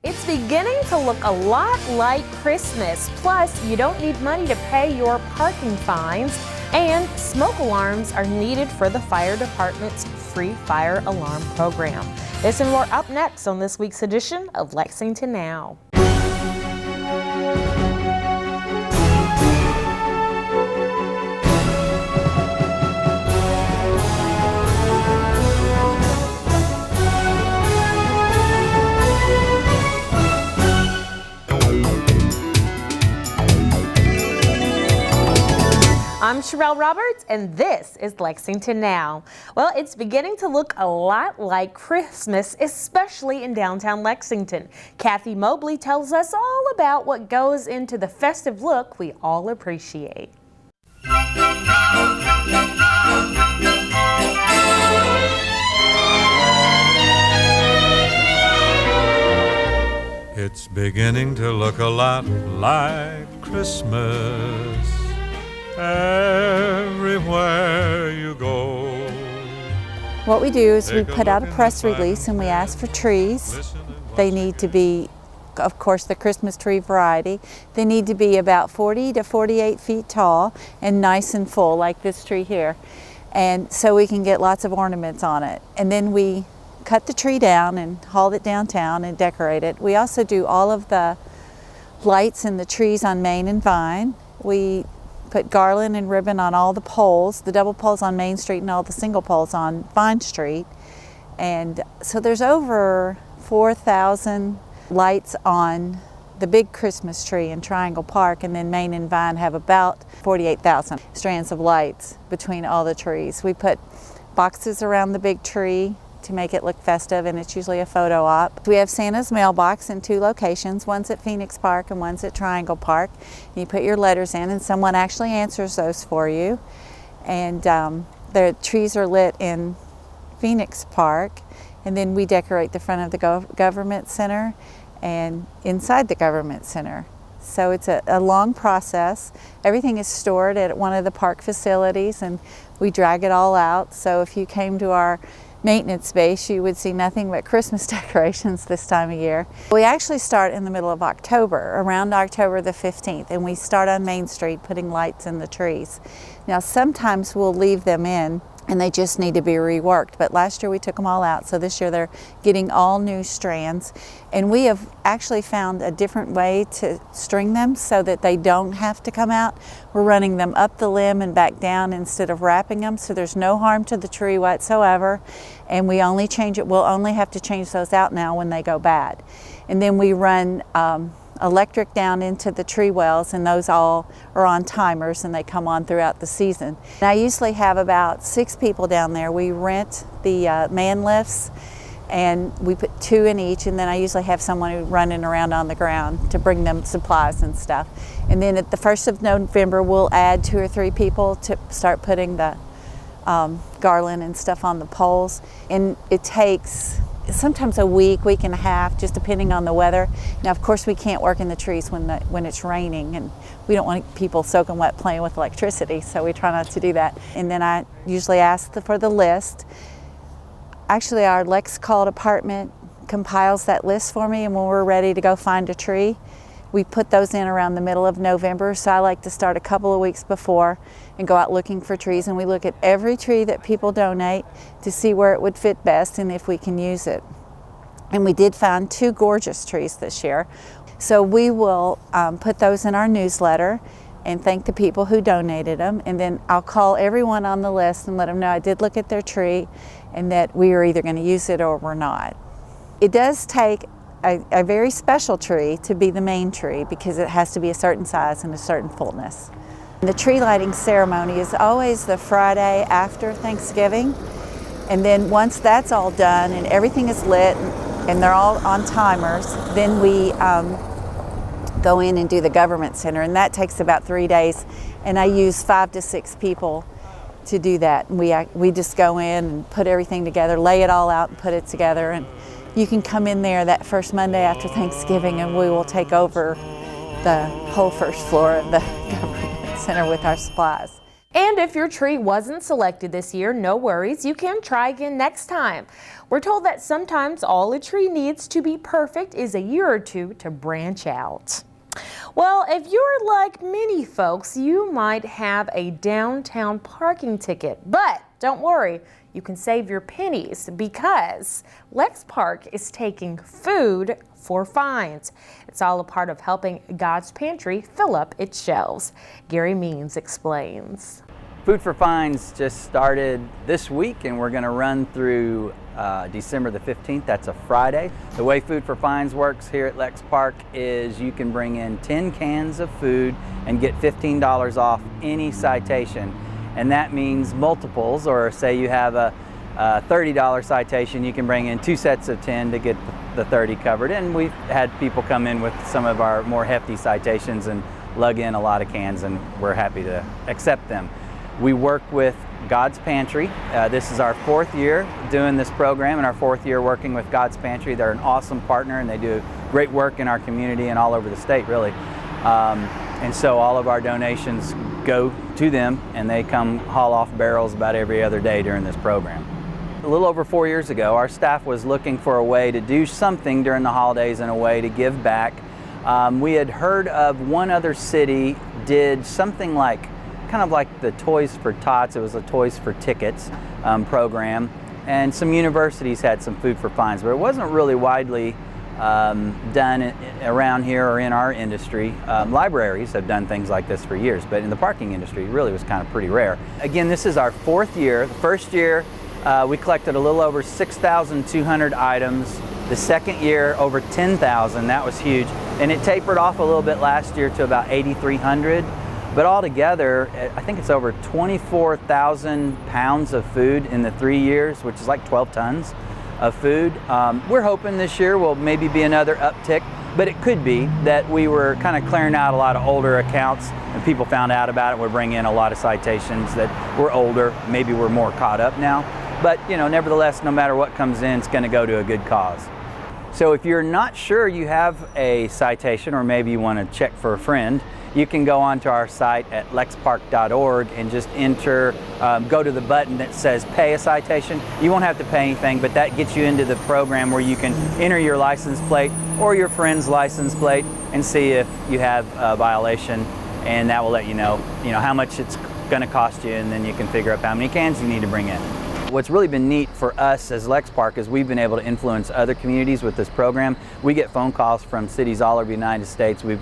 It's beginning to look a lot like Christmas. Plus, you don't need money to pay your parking fines, and smoke alarms are needed for the fire department's free fire alarm program. This and more up next on this week's edition of Lexington Now. I'm Sherelle Roberts, and this is Lexington Now. Well, it's beginning to look a lot like Christmas, especially in downtown Lexington. Kathy Mobley tells us all about what goes into the festive look we all appreciate. It's beginning to look a lot like Christmas everywhere you go. What we do is we put out a press release and we ask for trees. They need to be, of course, the Christmas tree variety. They need to be about 40 to 48 feet tall and nice and full, like this tree here. And so we can get lots of ornaments on it. And then we cut the tree down and haul it downtown and decorate it. We also do all of the lights and the trees on Main and Vine. We put garland and ribbon on all the poles, the double poles on Main Street and all the single poles on Vine Street. And so there's over 4,000 lights on the big Christmas tree in Triangle Park, and then Main and Vine have about 48,000 strands of lights between all the trees. We put boxes around the big tree to make it look festive, and it's usually a photo op. We have Santa's mailbox in 2 locations. One's at Phoenix Park and one's at Triangle Park. You put your letters in and someone actually answers those for you. And the trees are lit in Phoenix Park, and then we decorate the front of the government center and inside the government center. So it's a long process. Everything is stored at one of the park facilities and we drag it all out. So if you came to our maintenance space, you would see nothing but Christmas decorations this time of year. We actually start in the middle of October, around October the 15th, and we start on Main Street putting lights in the trees. Now sometimes we'll leave them in and they just need to be reworked, but last year we took them all out, so this year they're getting all new strands. And we have actually found a different way to string them so that they don't have to come out. We're running them up the limb and back down instead of wrapping them, so there's no harm to the tree whatsoever. And we only change it, we'll only have to change those out now when they go bad. And then we run electric down into the tree wells, and those all are on timers and they come on throughout the season. And I usually have about 6 people down there. We rent the man lifts and we put 2 in each, and then I usually have someone who's running around on the ground to bring them supplies and stuff. And then at the 1st of November we'll add 2 or 3 people to start putting the garland and stuff on the poles, and it takes sometimes a week and a half, just depending on the weather. Now of course we can't work in the trees when it's raining, and we don't want people soaking wet playing with electricity, so we try not to do that. And then I usually ask for the list. Actually our Lex Call department compiles that list for me, and when we're ready to go find a tree, we put those in around the middle of November, so I like to start a couple of weeks before and go out looking for trees, and we look at every tree that people donate to see where it would fit best and if we can use it. And we did find 2 gorgeous trees this year, so we will put those in our newsletter and thank the people who donated them, and then I'll call everyone on the list and let them know I did look at their tree and that we are either going to use it or we're not. It does take a very special tree to be the main tree because it has to be a certain size and a certain fullness. The tree lighting ceremony is always the Friday after Thanksgiving, and then once that's all done and everything is lit and they're all on timers, then we go in and do the government center, and that takes about 3 days, and I use 5 to 6 people to do that. We just go in and put everything together, lay it all out and put it together, and you can come in there that first Monday after Thanksgiving and we will take over the whole first floor of the government center with our supplies. And if your tree wasn't selected this year, no worries, you can try again next time. We're told that sometimes all a tree needs to be perfect is a year or two to branch out. Well, if you're like many folks, you might have a downtown parking ticket, but don't worry, you can save your pennies because Lex Park is taking food for fines. It's all a part of helping God's Pantry fill up its shelves. Gary Means explains. Food for Fines just started this week, and we're going to run through December the 15th. That's a Friday. The way Food for Fines works here at Lex Park is you can bring in 10 cans of food and get $15 off any citation. And that means multiples, or say you have a $30 citation, you can bring in 2 sets of 10 to get the 30 covered. And we've had people come in with some of our more hefty citations and lug in a lot of cans, and we're happy to accept them. We work with God's Pantry. This is our 4th year doing this program and our 4th year working with God's Pantry. They're an awesome partner and they do great work in our community and all over the state, really. And so all of our donations go to them, and they come haul off barrels about every other day during this program. A little over 4 years ago, our staff was looking for a way to do something during the holidays and a way to give back. We had heard of one other city did something like kind of like the Toys for Tots. It was a Toys for Tickets program, and some universities had some Food for Fines, but it wasn't really widely done around here or in our industry. Libraries have done things like this for years, but in the parking industry it really was kind of pretty rare. Again, this is our 4th year. The first year we collected a little over 6,200 items. The second year over 10,000. That was huge, and it tapered off a little bit last year to about 8,300. But altogether, I think it's over 24,000 pounds of food in the 3 years, which is like 12 tons of food. We're hoping this year will maybe be another uptick, but it could be that we were kind of clearing out a lot of older accounts and people found out about it. We're bringing in a lot of citations that were older. Maybe we're more caught up now. But you know, nevertheless, no matter what comes in, it's going to go to a good cause. So if you're not sure you have a citation, or maybe you want to check for a friend, you can go onto our site at lexpark.org and just enter, go to the button that says pay a citation. You won't have to pay anything, but that gets you into the program where you can enter your license plate or your friend's license plate and see if you have a violation, and that will let you know how much it's going to cost you, and then you can figure out how many cans you need to bring in. What's really been neat for us as Lex Park is we've been able to influence other communities with this program. We get phone calls from cities all over the United States. We've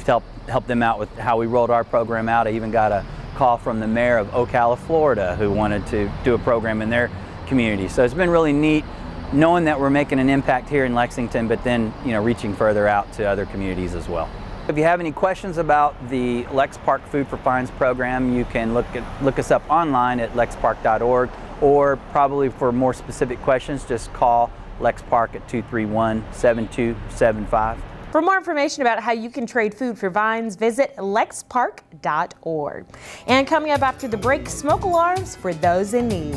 helped them out with how we rolled our program out. I even got a call from the mayor of Ocala, Florida, who wanted to do a program in their community. So it's been really neat knowing that we're making an impact here in Lexington, but then reaching further out to other communities as well. If you have any questions about the Lex Park Food for Fines program, you can look us up online at lexpark.org, or probably for more specific questions, just call Lex Park at 231-7275. For more information about how you can trade food for vines, visit lexpark.org. And coming up after the break, smoke alarms for those in need.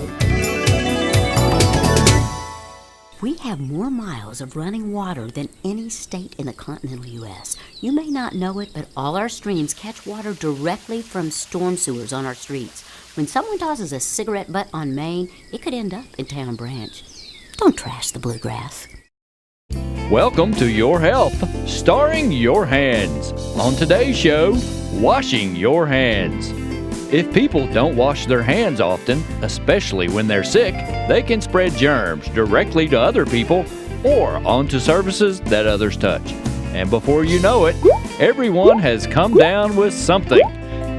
We have more miles of running water than any state in the continental U.S. You may not know it, but all our streams catch water directly from storm sewers on our streets. When someone tosses a cigarette butt on Main, it could end up in Town Branch. Don't trash the bluegrass. Welcome to Your Health, starring Your Hands. On today's show, washing your hands. If people don't wash their hands often, especially when they're sick, they can spread germs directly to other people or onto surfaces that others touch. And before you know it, everyone has come down with something.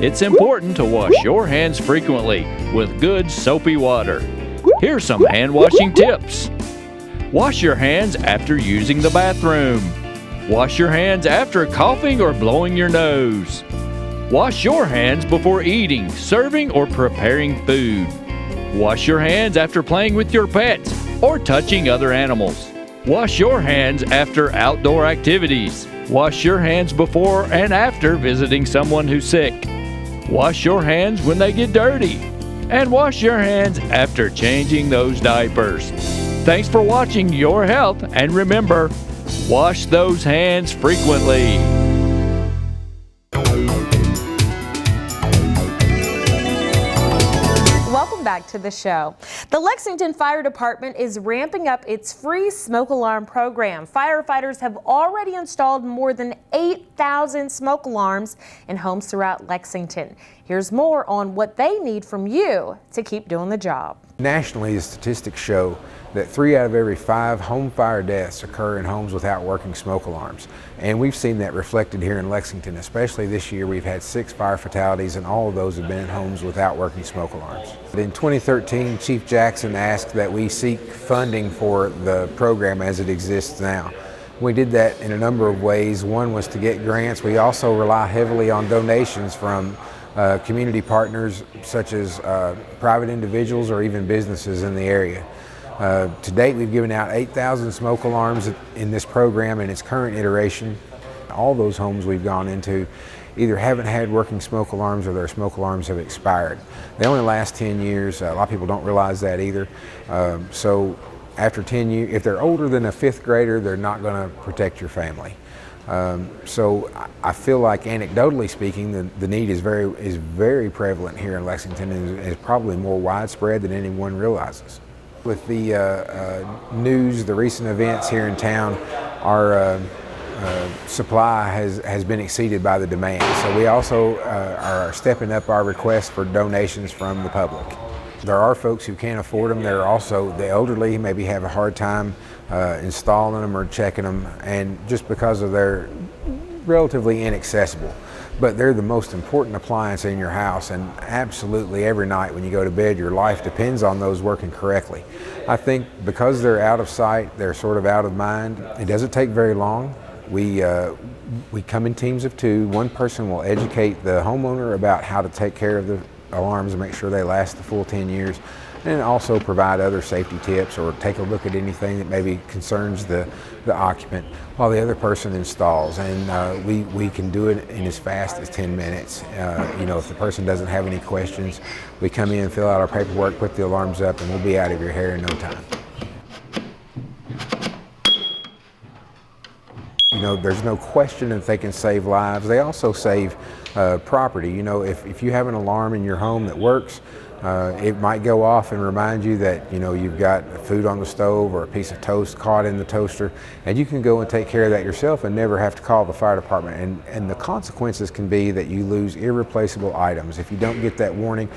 It's important to wash your hands frequently with good soapy water. Here's some hand washing tips. Wash your hands after using the bathroom. Wash your hands after coughing or blowing your nose. Wash your hands before eating, serving, or preparing food. Wash your hands after playing with your pets or touching other animals. Wash your hands after outdoor activities. Wash your hands before and after visiting someone who's sick. Wash your hands when they get dirty. And wash your hands after changing those diapers. Thanks for watching Your Health, and remember, wash those hands frequently. back to the show. The Lexington Fire Department is ramping up its free smoke alarm program. Firefighters have already installed more than 8,000 smoke alarms in homes throughout Lexington. Here's more on what they need from you to keep doing the job. Nationally, the statistics show that 3 out of every 5 home fire deaths occur in homes without working smoke alarms. And we've seen that reflected here in Lexington, especially this year. We've had 6 fire fatalities, and all of those have been in homes without working smoke alarms. In 2013, Chief Jackson asked that we seek funding for the program as it exists now. We did that in a number of ways. One was to get grants. We also rely heavily on donations from community partners such as private individuals or even businesses in the area. To date, we've given out 8,000 smoke alarms in this program in its current iteration. All those homes we've gone into either haven't had working smoke alarms or their smoke alarms have expired. They only last 10 years. A lot of people don't realize that either. So after 10 years, if they're older than a 5th grader, they're not going to protect your family. So I feel like, anecdotally speaking, the need is very prevalent here in Lexington, and is probably more widespread than anyone realizes. With the news, the recent events here in town, our supply has been exceeded by the demand. So we also are stepping up our requests for donations from the public. There are folks who can't afford them. There are also the elderly who maybe have a hard time installing them or checking them, and just because of their relatively inaccessible. But they're the most important appliance in your house, and absolutely every night when you go to bed, your life depends on those working correctly. I think because they're out of sight, they're sort of out of mind. It doesn't take very long. We come in teams of 2. One person will educate the homeowner about how to take care of the alarms and make sure they last the full 10 years, and also provide other safety tips or take a look at anything that maybe concerns the occupant while the other person installs. And we can do it in as fast as 10 minutes. If the person doesn't have any questions, we come in, fill out our paperwork, put the alarms up, and we'll be out of your hair in no time. There's no question that they can save lives. They also save property. If you have an alarm in your home that works, it might go off and remind you that you've got food on the stove or a piece of toast caught in the toaster, and you can go and take care of that yourself and never have to call the fire department. And the consequences can be that you lose irreplaceable items if you don't get that warning.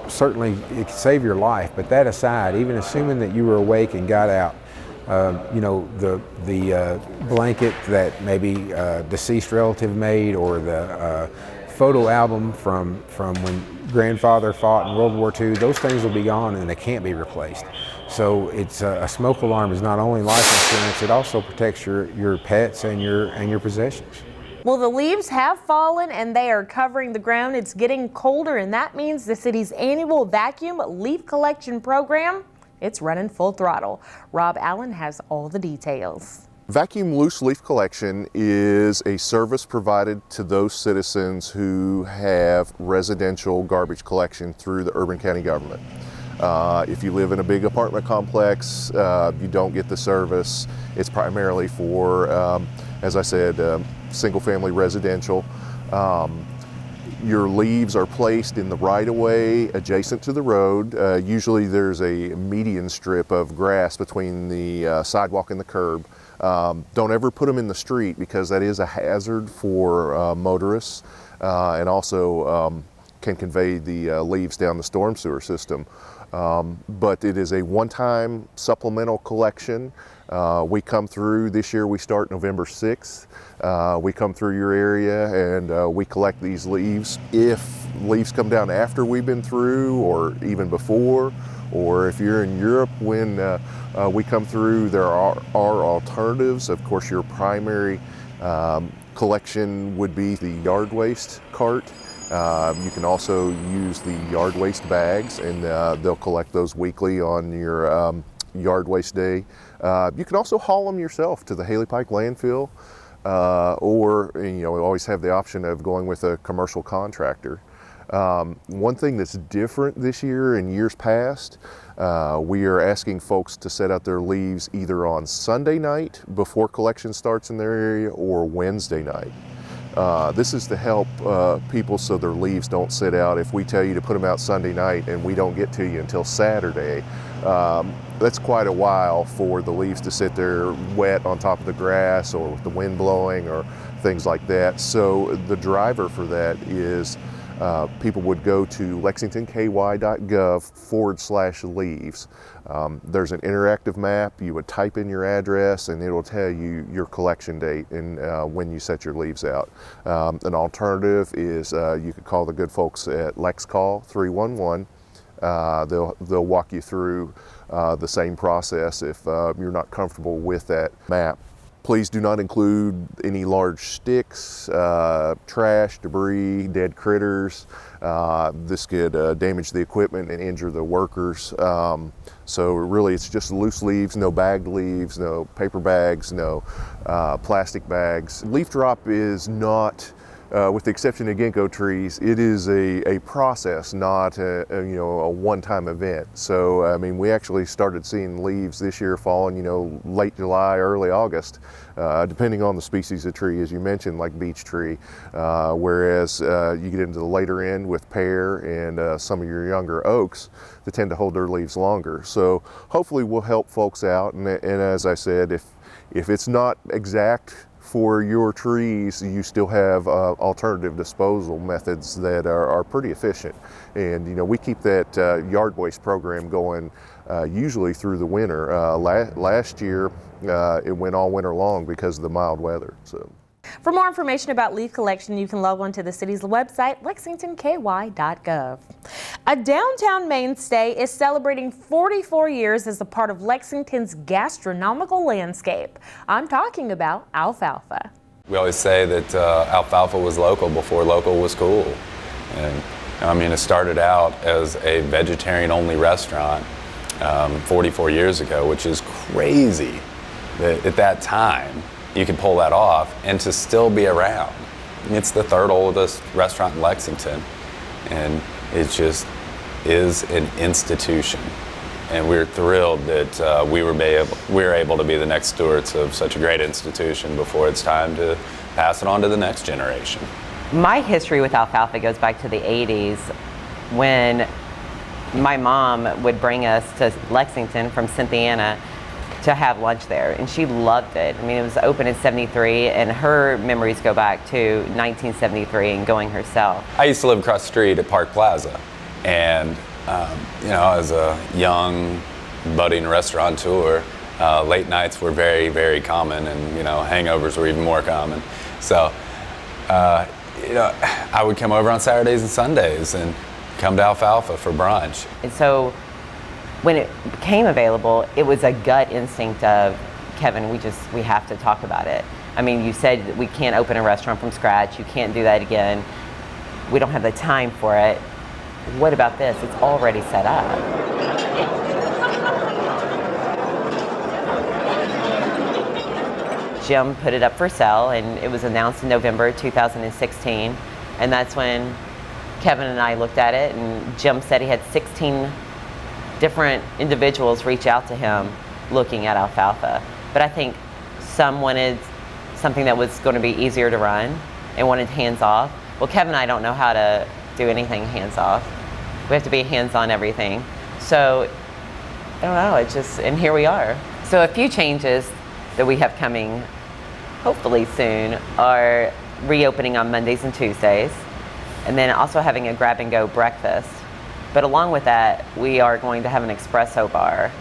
Certainly it can save your life, but that aside, even assuming that you were awake and got out, the blanket that maybe a deceased relative made, or the photo album from when grandfather fought in World War II, those things will be gone and they can't be replaced. So it's a smoke alarm is not only life insurance, it also protects your pets and your possessions. Well, the leaves have fallen and they are covering the ground. It's getting colder, and that means the city's annual vacuum leaf collection program, it's running full throttle. Rob Allen has all the details. Vacuum loose leaf collection is a service provided to those citizens who have residential garbage collection through the urban county government. If you live in a big apartment complex, you don't get the service. It's primarily for, as I said, single family residential. Your leaves are placed in the right-of-way adjacent to the road. Usually there's a median strip of grass between the sidewalk and the curb. Don't ever put them in the street, because that is a hazard for motorists, and also can convey the leaves down the storm sewer system. But it is a one-time supplemental collection. We come through, this year we start November 6th. We come through your area and we collect these leaves. If leaves come down after we've been through, or even before, or if you're in Europe when we come through, there are alternatives. Of course, your primary collection would be the yard waste cart. You can also use the yard waste bags, and they'll collect those weekly on your yard waste day. You can also haul them yourself to the Haley Pike landfill, or we always have the option of going with a commercial contractor. One thing that's different this year and years past, we are asking folks to set out their leaves either on Sunday night before collection starts in their area, or Wednesday night. This is to help people so their leaves don't sit out. If we tell you to put them out Sunday night and we don't get to you until Saturday, that's quite a while for the leaves to sit there wet on top of the grass or with the wind blowing or things like that. So the driver for that is people would go to lexingtonky.gov/leaves. There's an interactive map. You would type in your address and it'll tell you your collection date and when you set your leaves out. An alternative is you could call the good folks at LexCall 311. They'll walk you through the same process if you're not comfortable with that map. Please do not include any large sticks, trash, debris, dead critters. This could damage the equipment and injure the workers. So really it's just loose leaves, no bagged leaves, no paper bags, no plastic bags. Leaf drop is not, with the exception of ginkgo trees, it is a process, not a one-time event. So I mean, we actually started seeing leaves this year falling, late July, early August, depending on the species of tree, as you mentioned, like beech tree. Whereas you get into the later end with pear and some of your younger oaks that tend to hold their leaves longer. So hopefully we'll help folks out. And as I said, if it's not exact for your trees, you still have alternative disposal methods that are pretty efficient. And we keep that yard waste program going usually through the winter. Last year it went all winter long because of the mild weather. So. For more information about leaf collection, you can log on to the city's website, lexingtonky.gov. A downtown mainstay is celebrating 44 years as a part of Lexington's gastronomical landscape. I'm talking about alfalfa. We always say that alfalfa was local before local was cool. And I mean, it started out as a vegetarian-only restaurant 44 years ago, which is crazy that at that time you could pull that off and to still be around. It's the third oldest restaurant in Lexington, and it just is an institution. And we're thrilled that we were able to be the next stewards of such a great institution before it's time to pass it on to the next generation. My history with alfalfa goes back to the 80s when my mom would bring us to Lexington from Cynthiana to have lunch there, and she loved it. I mean, it was open in '73, and her memories go back to 1973 and going herself. I used to live across the street at Park Plaza, and as a young, budding restaurateur, late nights were very, very common, and hangovers were even more common. So, I would come over on Saturdays and Sundays and come to Alfalfa for brunch. And so, when it became available, it was a gut instinct of, Kevin, we have to talk about it. I mean, you said that we can't open a restaurant from scratch. You can't do that again. We don't have the time for it. What about this? It's already set up. Jim put it up for sale, and it was announced in November 2016. And that's when Kevin and I looked at it, and Jim said he had 16 different individuals reach out to him looking at alfalfa. But I think some wanted something that was going to be easier to run and wanted hands off. Well, Kevin and I don't know how to do anything hands off. We have to be hands on everything. So, I don't know, and here we are. So a few changes that we have coming hopefully soon are reopening on Mondays and Tuesdays, and then also having a grab and go breakfast. But along with that, we are going to have an espresso bar.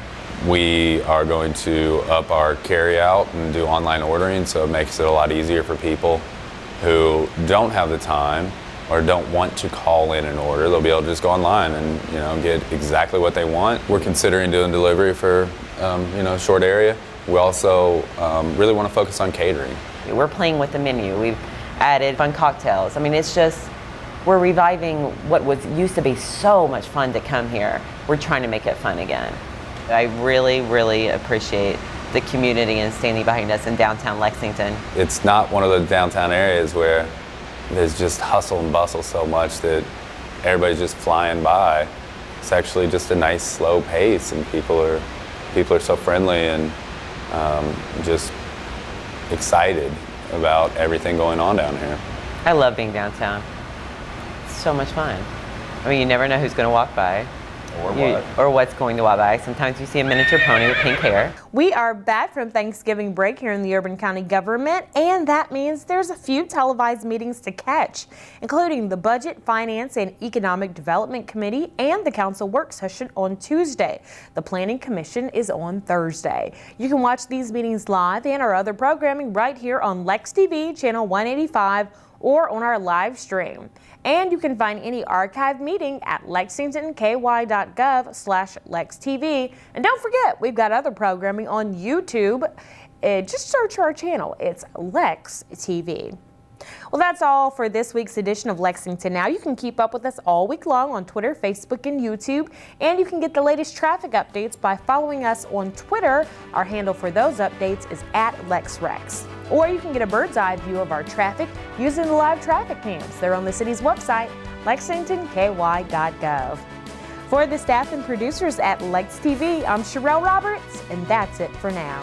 We are going to up our carry out and do online ordering, so it makes it a lot easier for people who don't have the time or don't want to call in an order. They'll be able to just go online and get exactly what they want. We're considering doing delivery for a short area. We also really want to focus on catering. We're playing with the menu. We've added fun cocktails. I mean, it's just, we're reviving what used to be so much fun to come here. We're trying to make it fun again. I really, really appreciate the community and standing behind us in downtown Lexington. It's not one of the downtown areas where there's just hustle and bustle so much that everybody's just flying by. It's actually just a nice slow pace, and people are so friendly and just excited about everything going on down here. I love being downtown. It's so much fun. I mean, you never know who's going to walk by. Or what's going to walk by. Sometimes you see a miniature pony with pink hair. We are back from Thanksgiving break here in the Urban County government, and that means there's a few televised meetings to catch, including the Budget, Finance, and Economic Development Committee and the Council Work Session on Tuesday. The Planning Commission is on Thursday. You can watch these meetings live and our other programming right here on Lex TV, channel 185, or on our live stream. And you can find any archived meeting at lexingtonky.gov/LexTV. And don't forget, we've got other programming on YouTube. Just search our channel. It's Lex TV. Well, that's all for this week's edition of Lexington Now. You can keep up with us all week long on Twitter, Facebook, and YouTube. And you can get the latest traffic updates by following us on Twitter. Our handle for those updates is @LexRex. Or you can get a bird's eye view of our traffic using the live traffic cams. They're on the city's website, lexingtonky.gov. For the staff and producers at Lex TV, I'm Sherelle Roberts, and that's it for now.